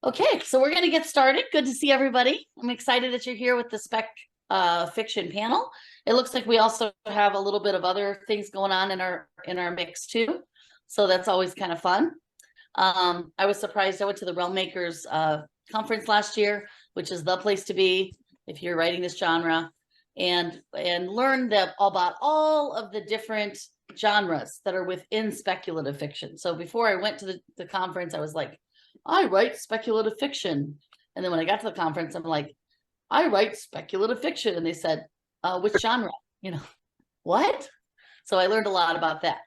Okay, so we're going to get started. Good to see everybody. I'm excited that you're here with the Spec Fiction panel. It looks like we also have a little bit of other things going on in our mix too, so that's always kind of fun. I was surprised. I went to the Realm Makers conference last year, which is the place to be if you're writing this genre, and learned about all of the different genres that are within speculative fiction. So before I went to the conference, I was like, I write speculative fiction. And then when I got to the conference, I'm like, I write speculative fiction. And they said, which genre? What? So I learned a lot about that.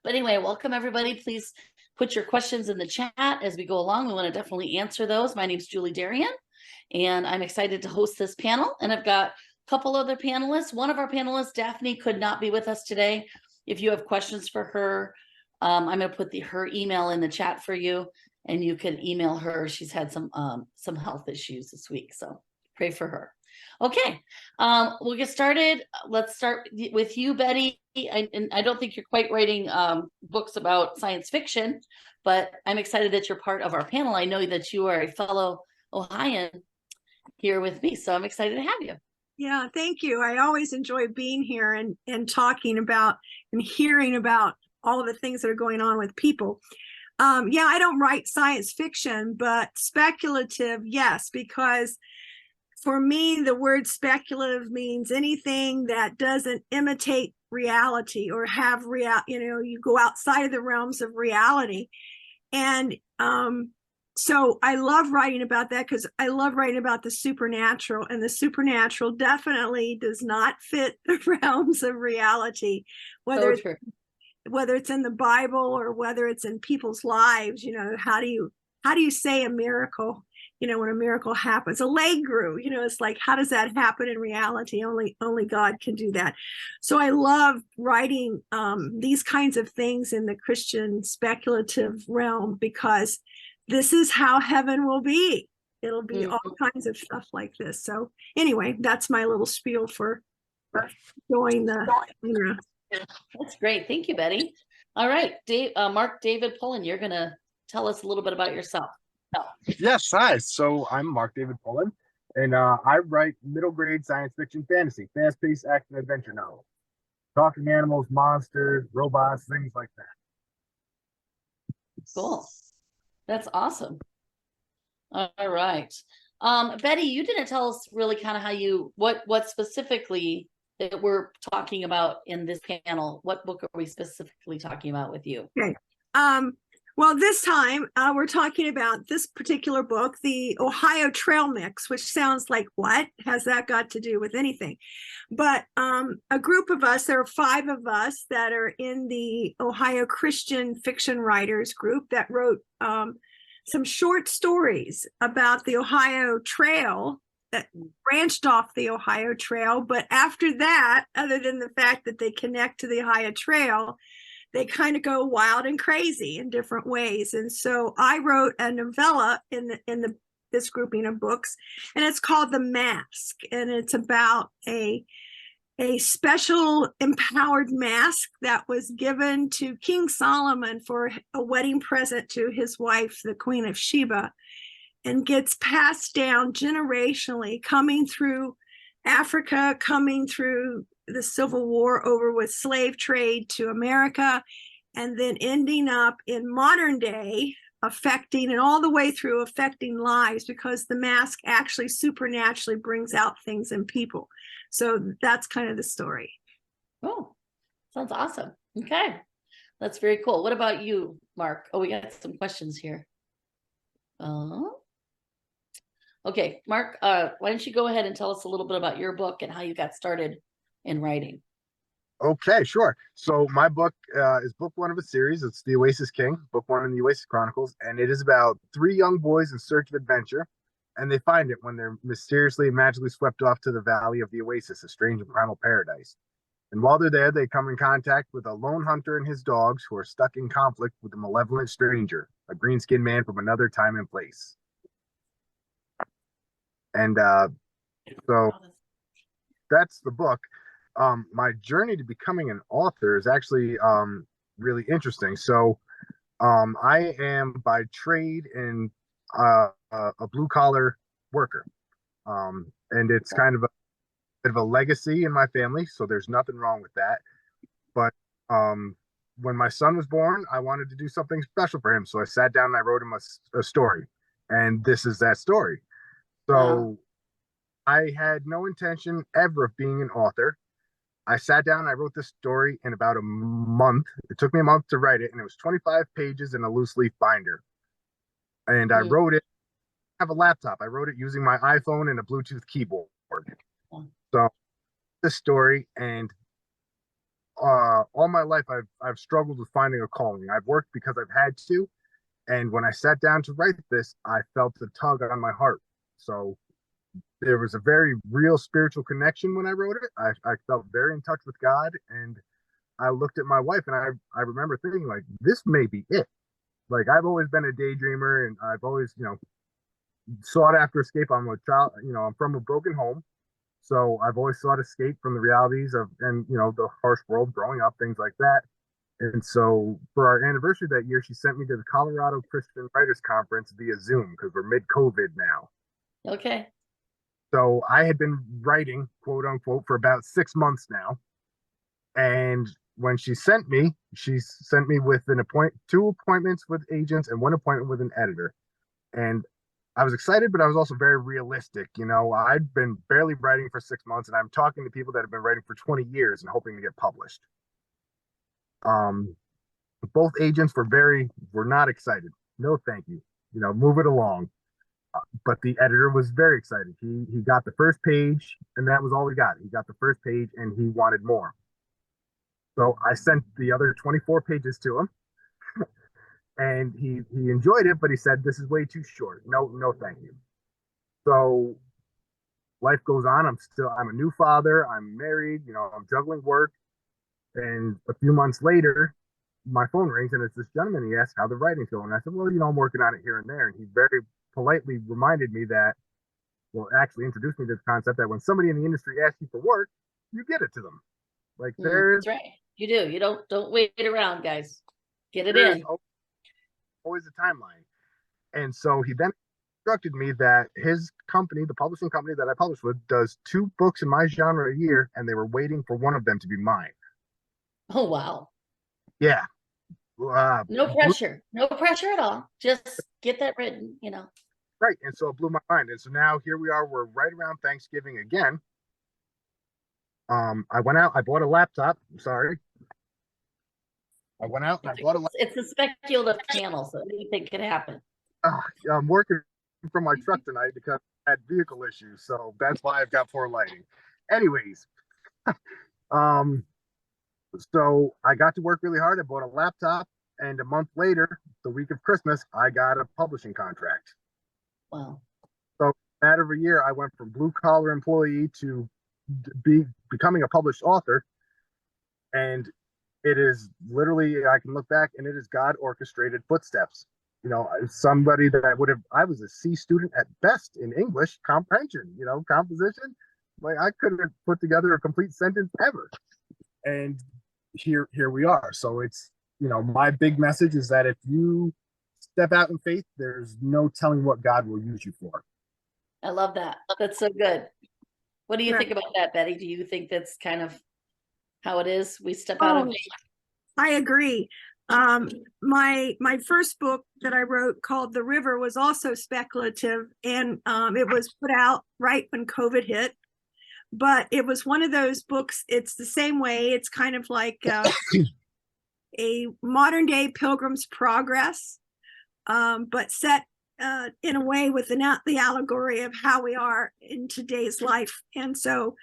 But anyway, welcome everybody. Please put your questions in the chat as we go along. We want to definitely answer those. My name's Julie Dearyan, and I'm excited to host this panel. And I've got a couple other panelists. One of our panelists, Daphne, could not be with us today. If you have questions for her, I'm going to put her email in the chat for you, and you can email her. She's had some health issues this week, so pray for her. Okay, we'll get started. Let's start with you, Betty. I don't think you're quite writing books about science fiction, but I'm excited that you're part of our panel. I know that you are a fellow Ohioan here with me, so I'm excited to have you. Yeah, thank you. I always enjoy being here and talking about and hearing about all of the things that are going on with people. Yeah, I don't write science fiction, but speculative, yes, because for me, the word speculative means anything that doesn't imitate reality or have you go outside of the realms of reality. And so I love writing about that because I love writing about the supernatural, and the supernatural definitely does not fit the realms of reality, whether it's in the Bible or whether it's in people's lives. How do you say a miracle? When a miracle happens, a leg grew, it's like, how does that happen in reality? Only God can do that. So I love writing these kinds of things in the Christian speculative realm, because this is how heaven will be. It'll be all kinds of stuff like this. So anyway, that's my little spiel for join the genre. That's great. Thank you, Betty. All right, Mark David Pullen, you're going to tell us a little bit about yourself. Yes, hi. So I'm Mark David Pullen, and I write middle grade science fiction fantasy, fast-paced action adventure novels. Talking animals, monsters, robots, things like that. Cool. That's awesome. All right. Betty, you didn't tell us really kind of how what specifically that we're talking about in this panel. What book are we specifically talking about with you? Okay. Well, this time we're talking about this particular book, the Ohio Trail Mix, which sounds like, what has that got to do with anything? But a group of us, there are 5 of us that are in the Ohio Christian Fiction Writers group that wrote some short stories about the Ohio Trail that branched off the Ohio Trail. But after that, other than the fact that they connect to the Ohio Trail, they kind of go wild and crazy in different ways. And so I wrote a novella in this grouping of books, and it's called The Mask. And it's about a special empowered mask that was given to King Solomon for a wedding present to his wife, the Queen of Sheba, and gets passed down generationally, coming through Africa, coming through the Civil War over with slave trade to America, and then ending up in modern day, affecting and all the way through affecting lives, because the mask actually supernaturally brings out things in people. So that's kind of the story. Oh, sounds awesome. Okay, that's very cool. What about you, Mark? Oh, we got some questions here. Okay, Mark, why don't you go ahead and tell us a little bit about your book and how you got started in writing? Okay, sure. So my book is book 1 of a series. It's The Oasis King, book 1 in the Oasis Chronicles, and it is about 3 young boys in search of adventure, and they find it when they're mysteriously and magically swept off to the Valley of the Oasis, a strange and primal paradise. And while they're there, they come in contact with a lone hunter and his dogs who are stuck in conflict with a malevolent stranger, a green-skinned man from another time and place. And so that's the book. My journey to becoming an author is actually really interesting. So I am by trade an a blue collar worker. And it's kind of a bit of a legacy in my family, so there's nothing wrong with that. But when my son was born, I wanted to do something special for him, so I sat down and I wrote him a story, and this is that story. So Wow. I had no intention ever of being an author. I sat down and I wrote this story in about a month. It took me a month to write it, and it was 25 pages in a loose leaf binder. And I Mm. wrote it, I have a laptop. I wrote it using my iPhone and a Bluetooth keyboard. So this story, and all my life I've struggled with finding a calling. I've worked because I've had to, and when I sat down to write this, I felt a tug on my heart. So there was a very real spiritual connection when I wrote it. I felt very in touch with God, and I looked at my wife, and I remember thinking, like, this may be it. Like, I've always been a daydreamer, and I've always, sought after escape. I'm a child, I'm from a broken home. So I've always sought escape from the realities of, and, the harsh world growing up, things like that. And so for our anniversary that year, she sent me to the Colorado Christian Writers Conference via Zoom because we're mid-COVID now. Okay. So I had been writing, quote unquote, for about 6 months now. And when she sent me with two appointments with agents and one appointment with an editor. And I was excited, but I was also very realistic. I'd been barely writing for 6 months, and I'm talking to people that have been writing for 20 years and hoping to get published. Both agents were not excited. No, thank you. Move it along. But the editor was very excited. He got the first page, and that was all he got. He got the first page, and he wanted more. So I sent the other 24 pages to him, and he enjoyed it, but he said, "This is way too short. No, no, thank you." So life goes on. I'm a new father. I'm married. I'm juggling work. And a few months later, my phone rings, and it's this gentleman. He asked how the writing's going. And I said, "Well, I'm working on it here and there." And he very politely reminded me actually introduced me to the concept that when somebody in the industry asks you for work, you get it to them. Like, That's right. You do. You don't wait around, guys. Get it there's in. always a timeline. And so he then instructed me that his company, the publishing company that I publish with, does 2 books in my genre a year, and they were waiting for one of them to be mine. Oh, wow. Yeah. No pressure. No pressure at all. Just get that written. Right. And so it blew my mind. And so now here we are. We're right around Thanksgiving again. I went out. I bought a laptop. Sorry. I went out and I bought a laptop. It's a speculative panel, so anything can happen. I'm working from my truck tonight because I had vehicle issues. So that's why I've got poor lighting. Anyways, so I got to work really hard. I bought a laptop, and a month later, the week of Christmas, I got a publishing contract. Wow. So in a matter of a year, I went from blue collar employee to becoming a published author. And it is literally, I can look back, and it is God orchestrated footsteps. Somebody that I was a C student at best in English comprehension, composition. Like, I couldn't put together a complete sentence ever. And here we are. So it's, my big message is that if you step out in faith, there's no telling what God will use you for. I love that. That's so good. What do you Yeah. think about that, Betty? Do you think that's kind of how it is? We step out of faith? I agree. My first book that I wrote, called The River, was also speculative, and it was put out right when COVID hit. But it was one of those books. It's the same way. It's kind of like a modern day Pilgrim's Progress, but set in a way with the allegory of how we are in today's life. And so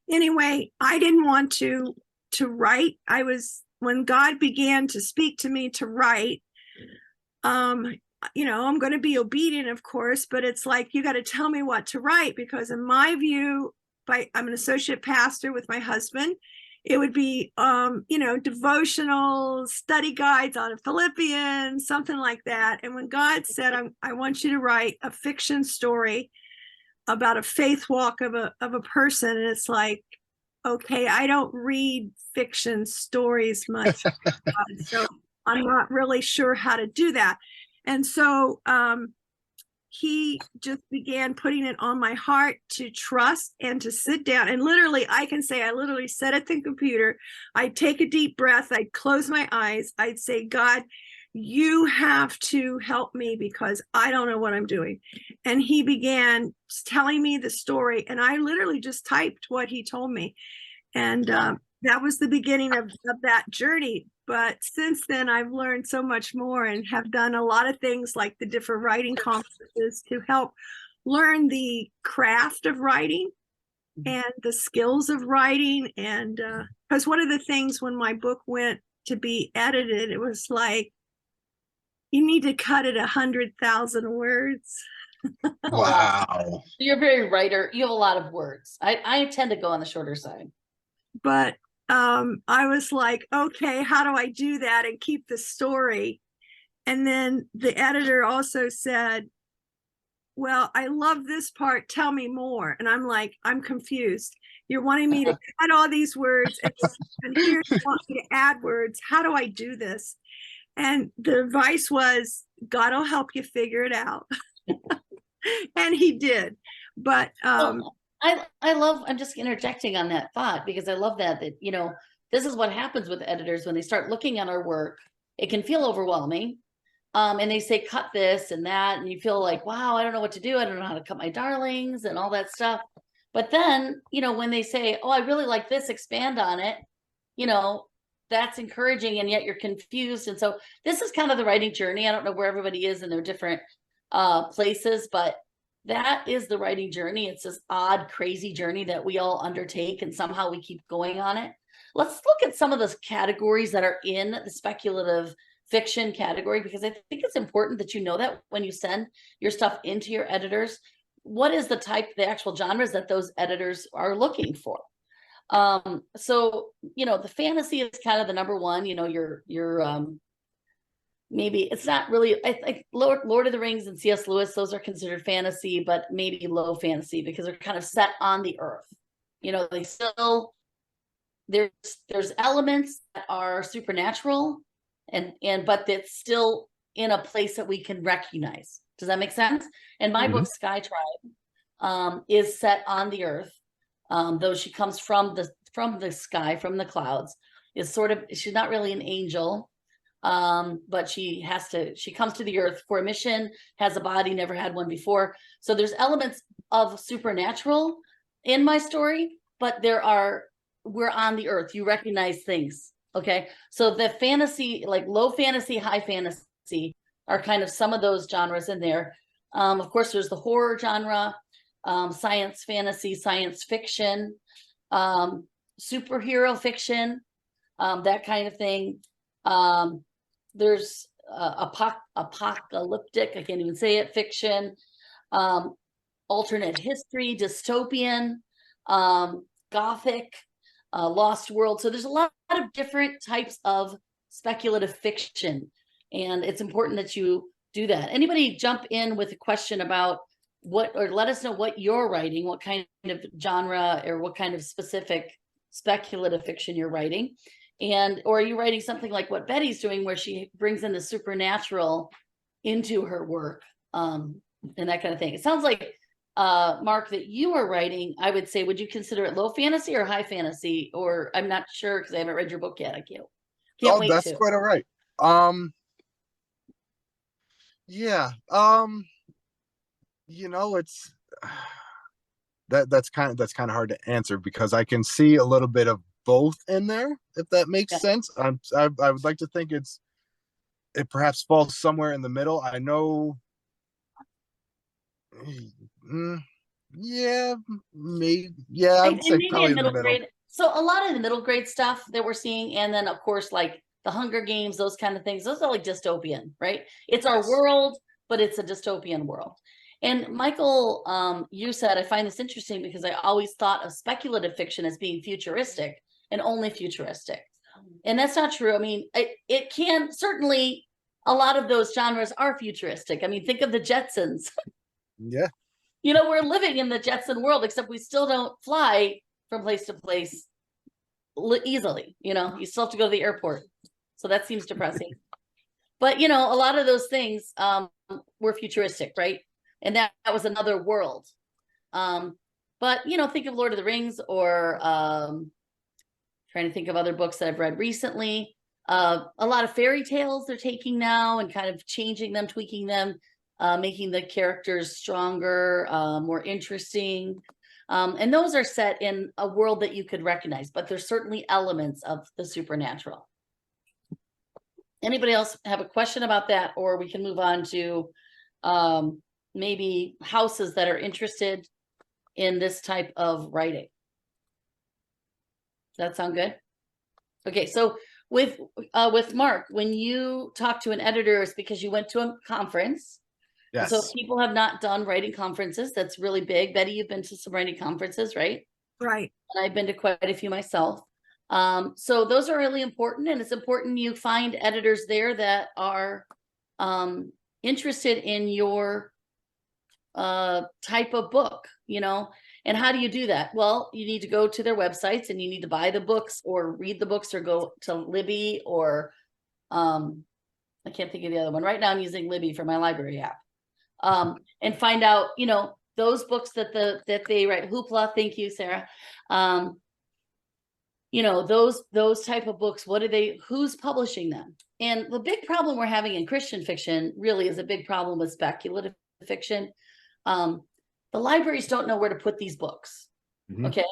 anyway, I didn't want to write. When God began to speak to me to write, I'm going to be obedient, of course, but it's like, you got to tell me what to write, because in my view, I'm an associate pastor with my husband. It would be, devotional study guides on Philippians, something like that. And when God said, I want you to write a fiction story about a faith walk of a person, and it's like, okay, I don't read fiction stories much, so I'm not really sure how to do that. And so he just began putting it on my heart to trust and to sit down. And literally, I can say I literally sat at the computer. I'd take a deep breath. I'd close my eyes. I'd say, God, you have to help me because I don't know what I'm doing. And he began telling me the story. And I literally just typed what he told me. And that was the beginning of that journey. But since then, I've learned so much more and have done a lot of things like the different writing conferences to help learn the craft of writing and the skills of writing. And because one of the things when my book went to be edited, it was like, you need to cut it 100,000 words. Wow. You're very writer. You have a lot of words. I tend to go on the shorter side. But I was like, okay, how do I do that and keep the story? And then the editor also said, well, I love this part. Tell me more. And I'm like, I'm confused. You're wanting me to cut all these words and here you want me to add words. How do I do this? And the advice was, God will help you figure it out. And he did. But I love, I'm just interjecting on that thought because I love that, you know, this is what happens with editors when they start looking at our work. It can feel overwhelming. And they say, cut this and that. And you feel like, wow, I don't know what to do. I don't know how to cut my darlings and all that stuff. But then, you know, when they say, oh, I really like this, expand on it, you know, that's encouraging, and yet you're confused. And so this is kind of the writing journey. I don't know where everybody is in their different places, but that is the writing journey. It's this odd, crazy journey that we all undertake, and somehow we keep going on it. Let's look at some of those categories that are in the speculative fiction category, because I think it's important that you know that when you send your stuff into your editors, what is the type, the actual genres that those editors are looking for. So, you know, the fantasy is kind of the number one, you know, your maybe it's not really, I think Lord of the Rings and C.S. Lewis, those are considered fantasy, but maybe low fantasy because they're kind of set on the earth. You know, they still, there's elements that are supernatural but it's still in a place that we can recognize. Does that make sense? And my book, Sky Tribe, is set on the earth. Though she comes from the sky, from the clouds, is sort of, she's not really an angel. But she comes to the earth for a mission, has a body, never had one before. So there's elements of supernatural in my story, but we're on the earth. You recognize things. Okay. So the fantasy, like low fantasy, high fantasy are kind of some of those genres in there. Of course, there's the horror genre, science fantasy, science fiction, superhero fiction, that kind of thing. There's apocalyptic, I can't even say it, fiction, alternate history, dystopian, gothic, lost world. So there's a lot of different types of speculative fiction, and it's important that you do that. Anybody jump in with a question about or let us know what you're writing, what kind of genre or what kind of specific speculative fiction you're writing. Or are you writing something like what Betty's doing, where she brings in the supernatural into her work, and that kind of thing? It sounds like, Mark, that you are writing, I would say, would you consider it low fantasy or high fantasy? Or I'm not sure because I haven't read your book yet. I can't wait that's to. quite all right. Yeah. You know, it's that's kind of hard to answer because I can see a little bit of both in there, if that makes sense. I would like to think it perhaps falls somewhere in the middle. I know. Yeah, maybe. Yeah, I would say probably in the middle. Grade. So a lot of the middle grade stuff that we're seeing, and then of course like the Hunger Games, those kind of things, those are like dystopian, right? It's our world, but it's a dystopian world. And Michael, you said, I find this interesting because I always thought of speculative fiction as being futuristic and only futuristic. And that's not true. I mean, it can certainly, a lot of those genres are futuristic. I mean, think of the Jetsons. Yeah. You know, we're living in the Jetson world, except we still don't fly from place to place easily. You know, you still have to go to the airport. So that seems depressing. But, you know, a lot of those things were futuristic, right? and that was another world. But think of Lord of the Rings, or trying to think of other books that I've read recently. A lot of fairy tales they're taking now and kind of changing them, tweaking them, making the characters stronger, more interesting. And those are set in a world that you could recognize, but there's certainly elements of the supernatural. Anybody else have a question about that? Or we can move on to maybe houses that are interested in this type of writing. Does that sound good? Okay, so with Mark, when you talk to an editor, it's because you went to a conference. Yes. So if people have not done writing conferences, that's really big. Betty, you've been to some writing conferences, right? Right. And I've been to quite a few myself. So those are really important, and it's important you find editors there that are interested in your type of book, and how do you do that? Well, you need to go to their websites, and you need to buy the books or read the books, or go to Libby, or I can't think of the other one right now. I'm using Libby for my library app, and find out those books that they write. Hoopla, thank you, Sarah. Those type of books, who's publishing them? And the big problem we're having in Christian fiction really is a big problem with speculative fiction. The libraries don't know where to put these books. Mhm. Okay.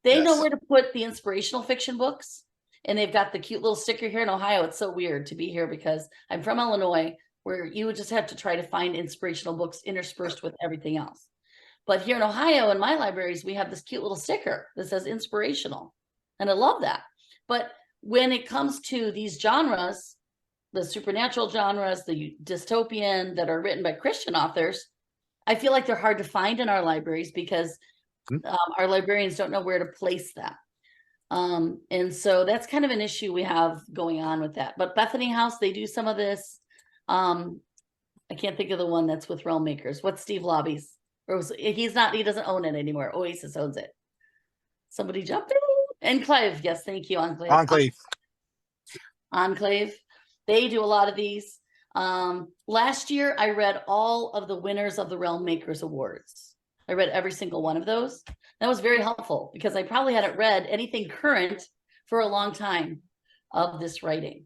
They know Yes. where to put the inspirational fiction books, and they've got the cute little sticker here in Ohio. It's so weird to be here because I'm from Illinois, where you would just have to try to find inspirational books interspersed with everything else. But here in Ohio, in my libraries, we have this cute little sticker that says inspirational. And I love that. But when it comes to these genres, the supernatural genres, the dystopian that are written by Christian authors, I feel like they're hard to find in our libraries because our librarians don't know where to place that. And so that's kind of an issue we have going on with that. But Bethany House, they do some of this. I can't think of the one that's with Realm Makers. What's Steve Lobby's? He doesn't own it anymore. Oasis owns it. Somebody jump in. Enclave. Yes, thank you, Enclave. Enclave. They do a lot of these. Last year, I read all of the winners of the Realm Makers Awards. I read every single one of those. That was very helpful because I probably hadn't read anything current for a long time of this writing.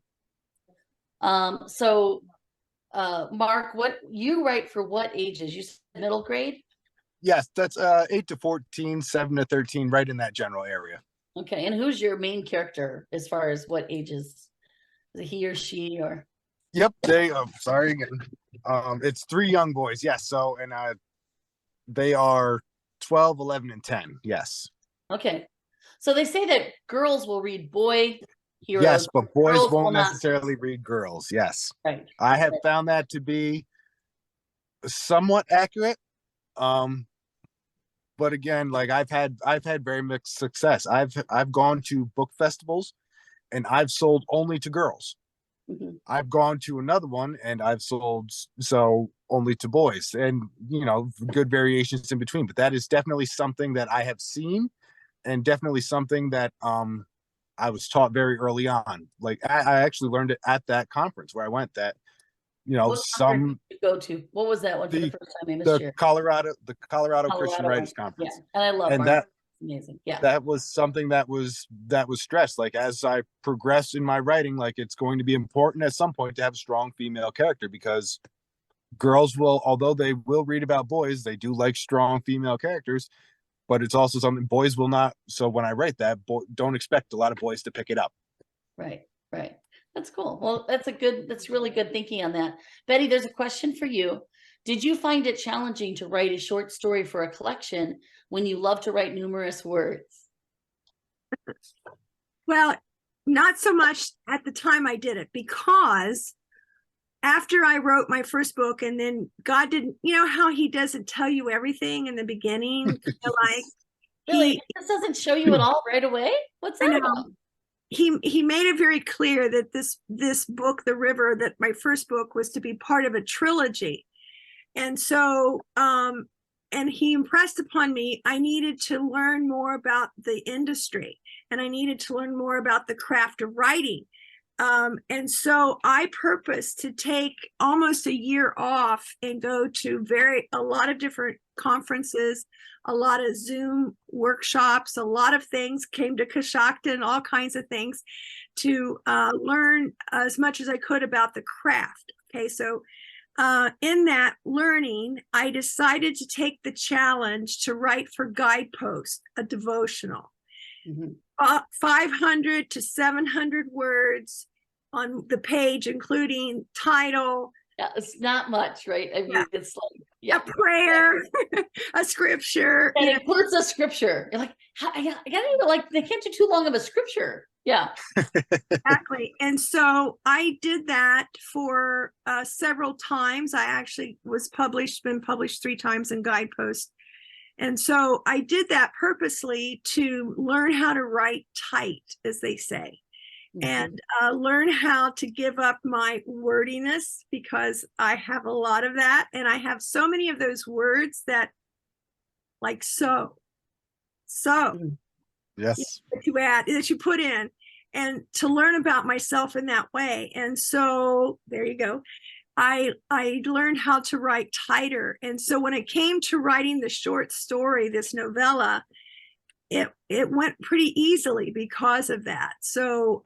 So Mark, what you write for what ages? You said middle grade? Yes, that's 8 to 14, 7 to 13, right in that general area. Okay, and who's your main character as far as what ages? Is it he or she or? Yep, sorry again. It's 3 young boys, yes. So, and they are 12, 11, and 10, yes. Okay, so they say that girls will read boy heroes. Yes, but boys girls will won't not. necessarily read girls, yes. Right. I have found that to be somewhat accurate. But again, like I've had very mixed success. I've gone to book festivals and I've sold only to girls. Mhm. I've gone to another one and I've sold only to boys, and good variations in between. But that is definitely something that I have seen, and definitely something that I was taught very early on. Like I actually learned it at that conference where I went. That What conference did you go to? What was that one for the first time in this year? Colorado Christian Colorado Writers one. Conference. Yeah, and I love And Mark. Amazing. Yeah. that was something that was stressed. Like as I progress in my writing, like it's going to be important at some point to have a strong female character, because girls will, although they will read about boys, they do like strong female characters, but it's also something boys will not. So when I write that, don't expect a lot of boys to pick it up. Right. That's cool. Well, that's really good thinking on that. Betty, there's a question for you. Did you find it challenging to write a short story for a collection when you love to write numerous words? Well, not so much at the time I did it, because after I wrote my first book, and then God didn't, how he doesn't tell you everything in the beginning, like Really? This doesn't show you it all right away? What's that about? He made it very clear that this book, The River, that my first book was to be part of a trilogy. And so and he impressed upon me I needed to learn more about the industry, and I needed to learn more about the craft of writing. And so I purposed to take almost a year off and go to a lot of different conferences, a lot of Zoom workshops, a lot of things, came to Coshocton, all kinds of things to learn as much as I could about the craft. Okay, so in that learning, I decided to take the challenge to write for Guidepost, a devotional. 500 to 700 words on the page, including title. Yeah, it's not much, right? I mean, it's like a prayer, a scripture. And it includes a scripture. You're like, I gotta like, they can't do too long of a scripture. Yeah. Exactly. And so I did that for several times. I actually been published 3 times in Guidepost. And so I did that purposely to learn how to write tight, as they say, and learn how to give up my wordiness, because I have a lot of that. And I have so many of those words that, like, so, yes, that you put in, and to learn about myself in that way. And so there you go. I learned how to write tighter. And so when it came to writing the short story, this novella, it went pretty easily because of that. So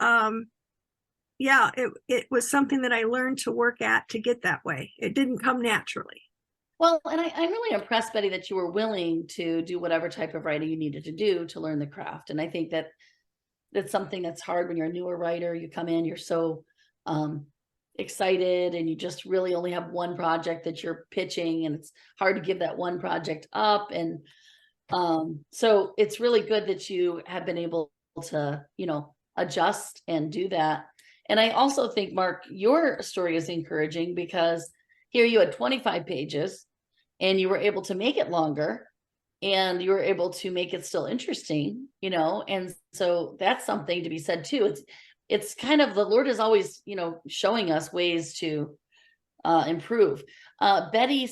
yeah, it was something that I learned to work at to get that way. It didn't come naturally. Well, and I'm really impressed, Betty, that you were willing to do whatever type of writing you needed to do to learn the craft. And I think that that's something that's hard when you're a newer writer. You come in, you're so excited, and you just really only have one project that you're pitching, and it's hard to give that one project up. And so it's really good that you have been able to, adjust and do that. And I also think, Mark, your story is encouraging, because here you had 25 pages and you were able to make it longer, and you were able to make it still interesting, and so that's something to be said too. It's kind of, the Lord is always, showing us ways to improve. Betty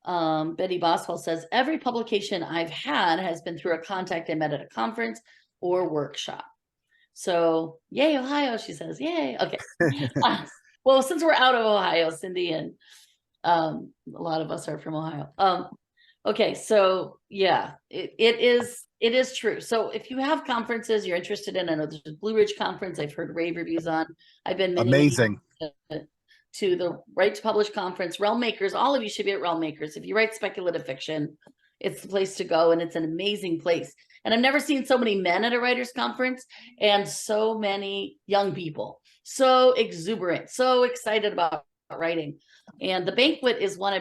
Boswell says, every publication I've had has been through a contact I met at a conference or workshop. So yay, Ohio, she says, yay. Okay. Well, since we're out of Ohio, Cindy, and a lot of us are from Ohio. Okay, so yeah, it is true. So if you have conferences you're interested in, I know there's a Blue Ridge conference I've heard rave reviews on. I've been amazing to the Right to Publish conference. Realm Makers, all of you should be at Realm Makers. If you write speculative fiction, it's the place to go, and it's an amazing place. And I've never seen so many men at a writers conference, and so many young people, so exuberant, so excited about writing. And the banquet is one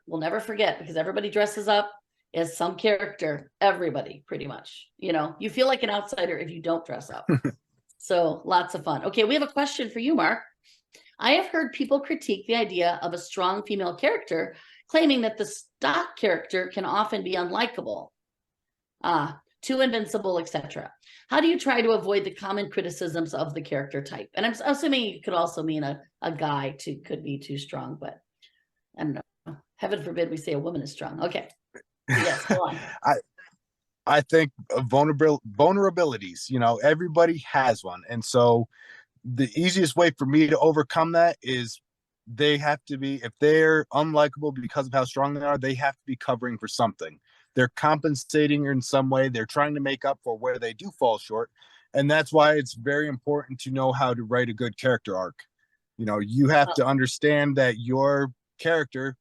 will never forget, because everybody dresses up as some character. Everybody, pretty much. You feel like an outsider if you don't dress up. So lots of fun. Okay, we have a question for you, Mark. I have heard people critique the idea of a strong female character, claiming that the stock character can often be unlikable, too invincible, etc. How do you try to avoid the common criticisms of the character type? And I'm assuming it could also mean a guy could be too strong, but I don't know. Heaven forbid we say a woman is strong. Okay. Yes, go on. I think vulnerabilities, everybody has one. And so the easiest way for me to overcome that is they have to be, if they're unlikable because of how strong they are, they have to be covering for something. They're compensating in some way. They're trying to make up for where they do fall short. And that's why it's very important to know how to write a good character arc. You have to understand that your character,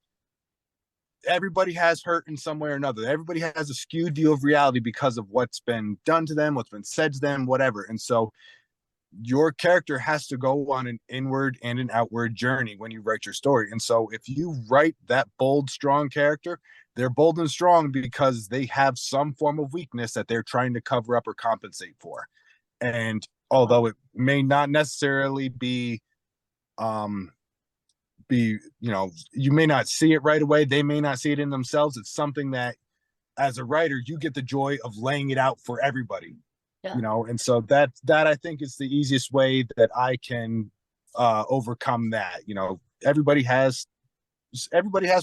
everybody has hurt in some way or another. Everybody has a skewed view of reality because of what's been done to them, what's been said to them, whatever. And so your character has to go on an inward and an outward journey when you write your story. And so if you write that bold, strong character, they're bold and strong because they have some form of weakness that they're trying to cover up or compensate for. And although it may not necessarily be, you may not see it right away, they may not see it in themselves. It's something that as a writer, you get the joy of laying it out for everybody. Yeah. And so that I think is the easiest way that I can overcome that. Everybody has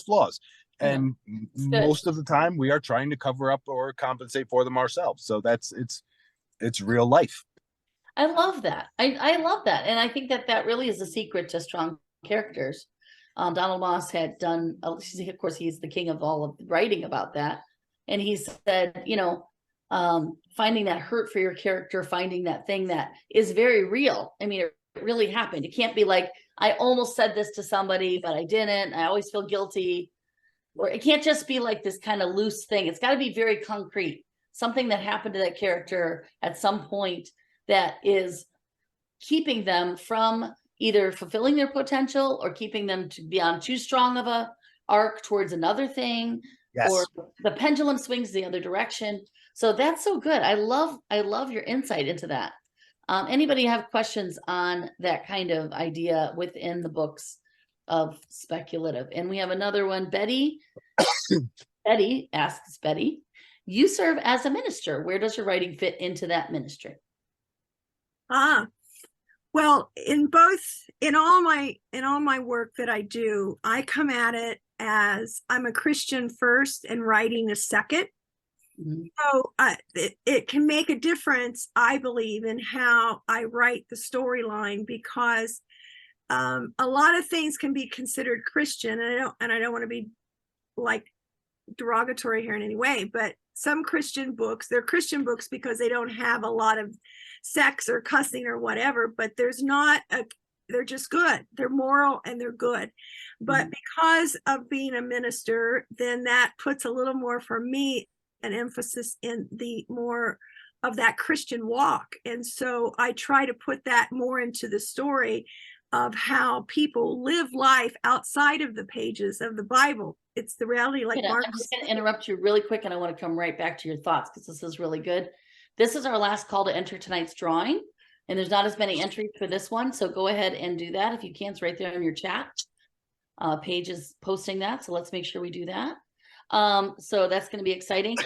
flaws, and most of the time we are trying to cover up or compensate for them ourselves. So it's real life. I love that. I love that. And I think that that really is a secret to strong characters. Donald Moss had done, of course, he's the king of all of writing about that. And he said, you know, finding that hurt for your character, finding that thing that is very real. I mean, it really happened. It can't be like, I almost said this to somebody, but I didn't. I always feel guilty. Or it can't just be like this kind of loose thing. It's got to be very concrete. Something that happened to that character at some point that is keeping them from either fulfilling their potential or keeping them to be on too strong of a arc towards another thing, Yes. or the pendulum swings the other direction. So that's so good. I love your insight into that. Anybody have questions on that kind of idea within the books of speculative? And we have another one. Betty asks, Betty, you serve as a minister. Where does your writing fit into that ministry? Well, in all my work that I do, I come at it as I'm a Christian first and writing a second. Mhm. So it can make a difference, I believe, in how I write the storyline, because a lot of things can be considered Christian, and I don't want to be like derogatory here in any way, but some Christian books, they're Christian books because they don't have a lot of sex or cussing or whatever, but they're just good. They're moral and they're good. But because of being a minister, then that puts a little more, for me, an emphasis in the more of that Christian walk. And so I try to put that more into the story of how people live life outside of the pages of the Bible. It's the reality, like Mark. I'm just going to interrupt you really quick, and I want to come right back to your thoughts because this is really good. This is our last call to enter tonight's drawing, and there's not as many entries for this one, so go ahead and do that if you can. It's right there in your chat. Paige is posting that, so let's make sure we do that. So that's going to be exciting.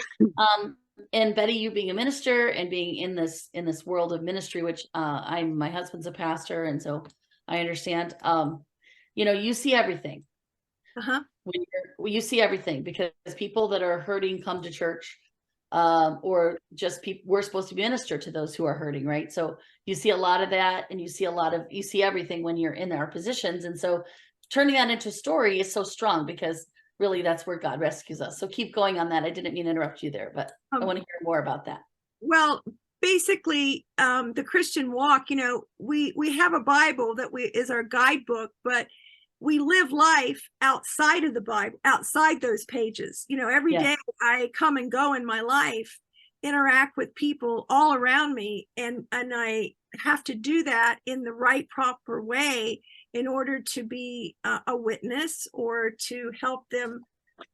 And Betty, you being a minister and being in this world of ministry, which my husband's a pastor, and so I understand. You know, you see everything. You see everything, because people that are hurting come to church, or just people. We're supposed to minister to those who are hurting, right? So you see a lot of that, and you see everything when you're in our positions, and so turning that into a story is so strong, because really that's where God rescues us. So keep going on that. I didn't mean to interrupt you there, but I want to hear more about that. Well, basically, the Christian walk, you know, we have a Bible that is our guidebook, but we live life outside of the Bible, outside those pages. You know, every day I come and go in my life, interact with people all around me, and I have to do that in the right, proper way in order to be a witness, or to help them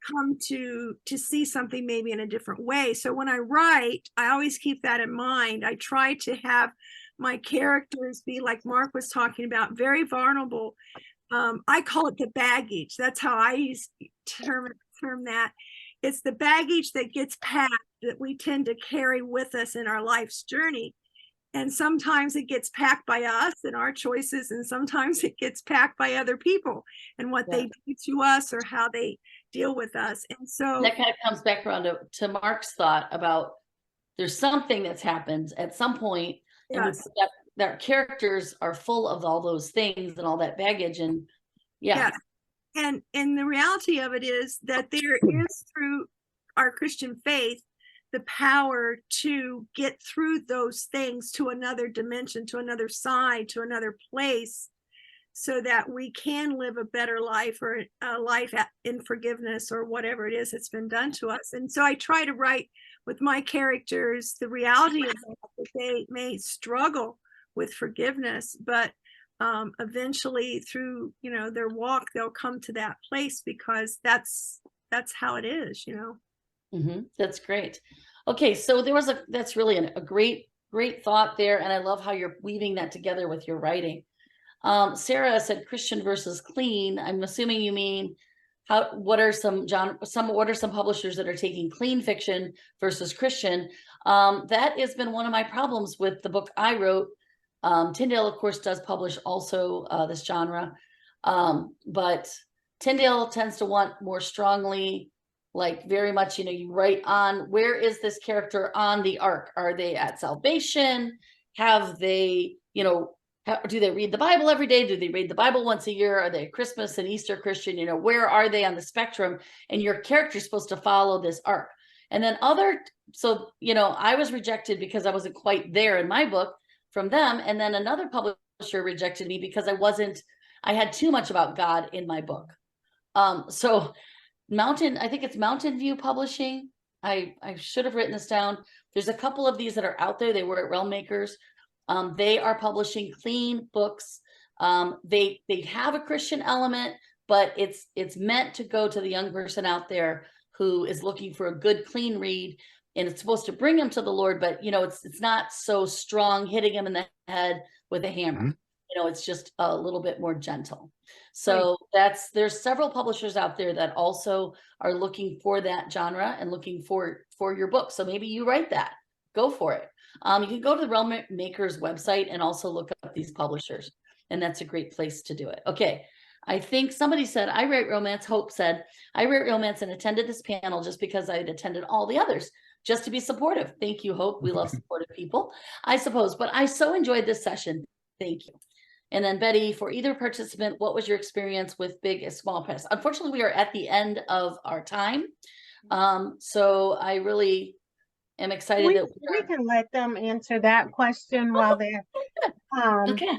come to see something maybe in a different way. So when I write, I always keep that in mind. I try to have my characters be, like Mark was talking about, very vulnerable. I call it the baggage. That's how I use term that. It's the baggage that gets packed that we tend to carry with us in our life's journey. And sometimes it gets packed by us and our choices, and sometimes it gets packed by other people and what they do to us or how they deal with us. And so that kind of comes back around to Mark's thought about there's something that's happened at some point, and that characters are full of all those things and all that baggage. And and the reality of it is that there is, through our Christian faith, the power to get through those things to another dimension, to another side, to another place, so that we can live a better life, or a life in forgiveness, or whatever it is that's been done to us. And so I try to write with my characters the reality of that they may struggle with forgiveness, but eventually through, you know, their walk, they'll come to that place, because that's how it is, you know. That's great. Okay, so that's really a great thought there, and I love how you're weaving that together with your writing. Sarah said Christian versus clean. I'm assuming you mean what are some publishers that are taking clean fiction versus Christian? That has been one of my problems with the book I wrote. Tyndale, of course, does publish also this genre, but Tyndale tends to want more strongly, like very much, you know, you write on, where is this character on the arc? Are they at salvation? have they, you know, do they read the Bible every day? Do they read the Bible once a year? Are they a Christmas and Easter Christian? You know, where are they on the spectrum? And your character is supposed to follow this arc. And then so, you know, I was rejected because I wasn't quite there in my book from them. And then another publisher rejected me because I had too much about God in my book. So I think it's Mountain View Publishing. I should have written this down. There's a couple of these that are out there. They were at Realm Makers. They are publishing clean books. They have a Christian element, but it's meant to go to the young person out there who is looking for a good, clean read, and it's supposed to bring him to the Lord, but you know, it's not so strong, hitting him in the head with a hammer. Mm-hmm. You know, it's just a little bit more gentle. So there's several publishers out there that also are looking for that genre and looking for your book. So maybe you write that, go for it. You can go to the Realm Makers website and also look up these publishers, and that's a great place to do it. Okay. I think somebody said, I write romance. Hope said, I write romance and attended this panel just because I had attended all the others, just to be supportive. Thank you, Hope. We love supportive people, I suppose. But I so enjoyed this session. Thank you. And then Betty, for either participant, what was your experience with big and small press? Unfortunately, we are at the end of our time. So I really am excited we can let them answer that question while they're okay.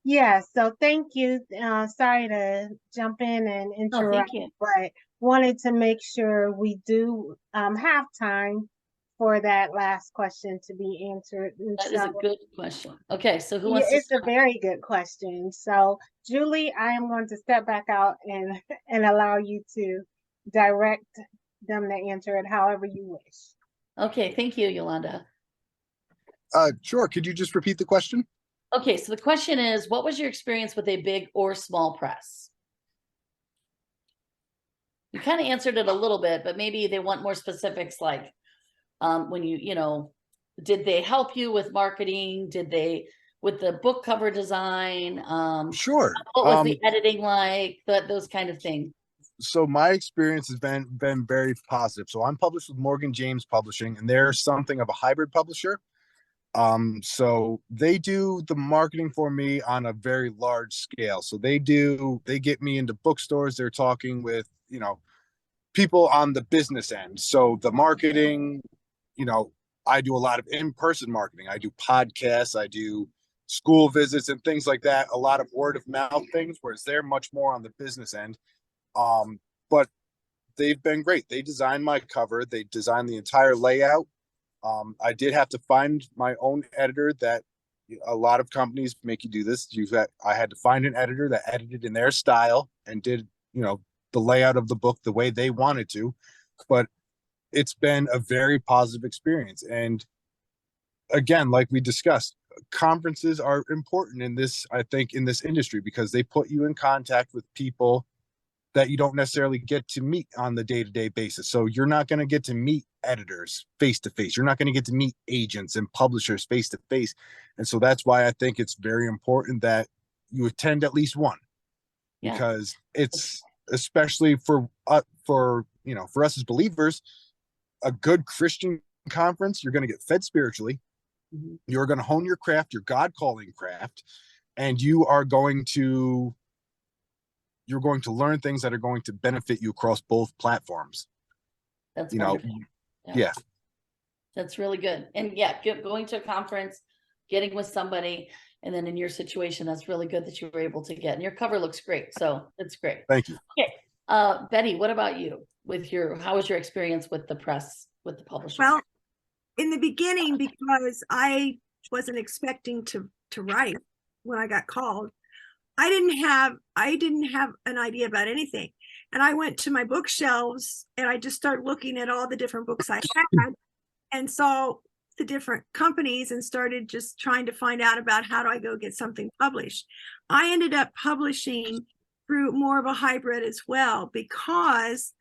Yeah, so thank you. Sorry to jump in and interrupt, but wanted to make sure we do have time for that last question to be answered. That is a good question. Okay, so who wants It's a very good question. So Julie, I am going to step back out and allow you to direct them to answer it however you wish. Okay, thank you, Yolanda. Sure. Could you just repeat the question? Okay, so the question is, what was your experience with a big or small press? You kind of answered it a little bit, but maybe they want more specifics, like when you know, did they help you with marketing? Did they with the book cover design? Sure. What was the editing like? Those kind of things. So my experience has been very positive. So I'm published with Morgan James Publishing, and they're something of a hybrid publisher. So they do the marketing for me on a very large scale. So they get me into bookstores. They're talking with, you know, people on the business end. So the marketing, you know, I do a lot of in-person marketing. I do podcasts, I do school visits and things like that. A lot of word of mouth things, whereas they're much more on the business end. But they've been great. They designed my cover. They designed the entire layout. I did have to find my own editor. That a lot of companies make you do this. I had to find an editor that edited in their style and did, you know, the layout of the book the way they wanted to. But it's been a very positive experience. And again, like we discussed, conferences are important in this, I think, in this industry, because they put you in contact with people that you don't necessarily get to meet on the day-to-day basis. So you're not going to get to meet editors face-to-face. You're not going to get to meet agents and publishers face-to-face. And so that's why I think it's very important that you attend at least one, because it's, especially for you know, for us as believers, a good Christian conference, you're going to get fed spiritually. Mm-hmm. You're going to hone your craft, your God calling craft, and you're going to learn things that are going to benefit you across both platforms. That's wonderful. Yeah. That's really good. And going to a conference, getting with somebody, and then in your situation, that's really good that you were able to get. And your cover looks great. So it's great. Thank you. Okay. Betty, what about you? How was your experience with the press, with the publisher? Well, in the beginning, because I wasn't expecting to write when I got called, I didn't have an idea about anything. And I went to my bookshelves and I just started looking at all the different books I had and saw the different companies and started just trying to find out about how do I go get something published. I ended up publishing through more of a hybrid as well, because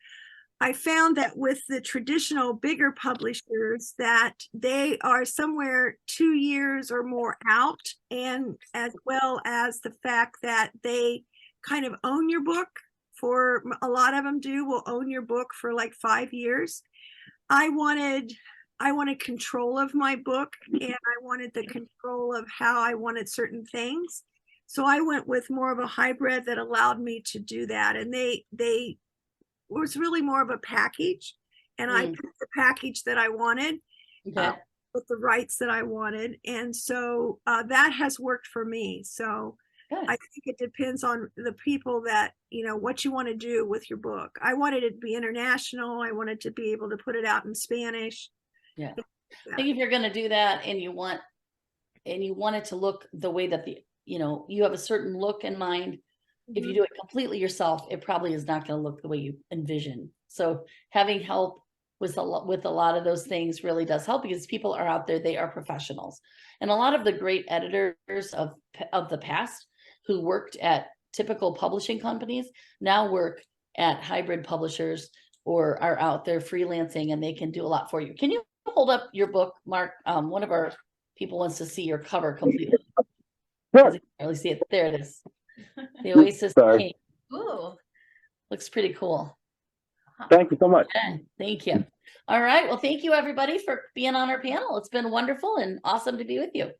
I found that with the traditional bigger publishers that they are somewhere 2 years or more out, and as well as the fact that they kind of own your book. For a lot of them will own your book for like 5 years. I wanted I wanted control of my book, and I wanted the control of how I wanted certain things. So I went with more of a hybrid that allowed me to do that. And they was really more of a package, and I picked the package that I wanted. Okay. With the rights that I wanted. And so that has worked for me. So Good. I think it depends on the people that, what you want to do with your book. I wanted it to be international. I wanted to be able to put it out in Spanish. Yeah. I think if you're going to do that and you want it to look the way that you have a certain look in mind, if you do it completely yourself, it probably is not going to look the way you envision. So having help with a lot of those things really does help, because people are out there, they are professionals. And a lot of the great editors of the past who worked at typical publishing companies now work at hybrid publishers or are out there freelancing, and they can do a lot for you. Can you hold up your book, Mark? One of our people wants to see your cover completely. Sure. I can really see it. There it is. The Oasis King. Ooh, looks pretty cool. Thank you so much. Okay, thank you. All right. Well, thank you everybody for being on our panel. It's been wonderful and awesome to be with you.